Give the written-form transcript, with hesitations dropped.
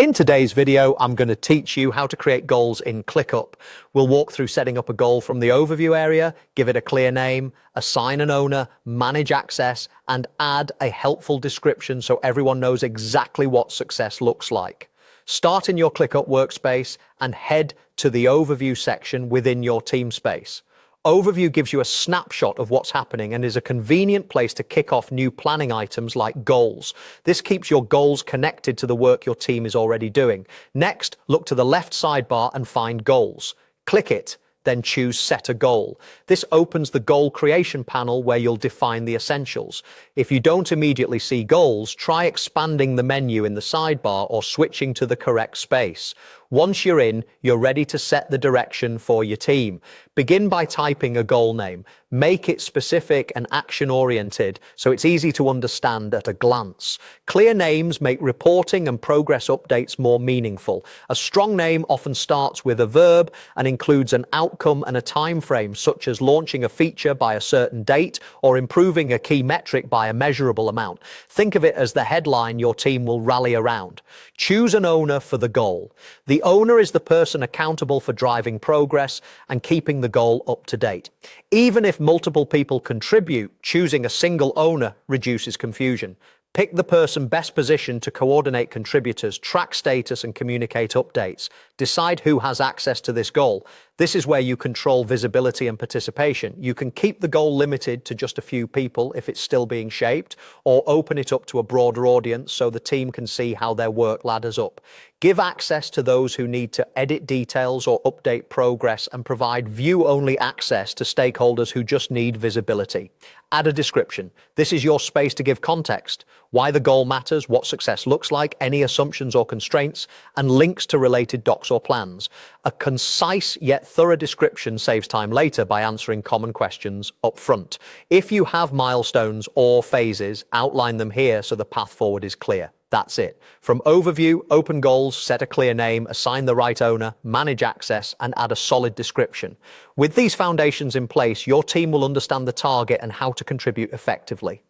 In today's video, I'm going to teach you how to create goals in ClickUp. We'll walk through setting up a goal from the overview area, give it a clear name, assign an owner, manage access, and add a helpful description so everyone knows exactly what success looks like. Start in your ClickUp workspace and head to the overview section within your team space. Overview gives you a snapshot of what's happening and is a convenient place to kick off new planning items like goals. This keeps your goals connected to the work your team is already doing. Next, look to the left sidebar and find goals. Click it, then choose Set a Goal. This opens the goal creation panel where you'll define the essentials. If you don't immediately see goals, try expanding the menu in the sidebar or switching to the correct space. Once you're in, you're ready to set the direction for your team. Begin by typing a goal name. Make it specific and action-oriented so it's easy to understand at a glance. Clear names make reporting and progress updates more meaningful. A strong name often starts with a verb and includes an outcome and a time frame, such as launching a feature by a certain date or improving a key metric by a measurable amount. Think of it as the headline your team will rally around. Choose an owner for the goal. The owner is the person accountable for driving progress and keeping the goal up to date. Even if multiple people contribute, choosing a single owner reduces confusion. Pick the person best positioned to coordinate contributors, track status, and communicate updates. Decide who has access to this goal. This is where you control visibility and participation. You can keep the goal limited to just a few people if it's still being shaped, or open it up to a broader audience so the team can see how their work ladders up. Give access to those who need to edit details or update progress, and provide view-only access to stakeholders who just need visibility. Add a description. This is your space to give context, why the goal matters, what success looks like, any assumptions or constraints, and links to related docs or plans. A concise yet thorough description saves time later by answering common questions up front. If you have milestones or phases, outline them here so the path forward is clear. That's it. From overview, open goals, set a clear name, assign the right owner, manage access, and add a solid description. With these foundations in place, your team will understand the target and how to contribute effectively.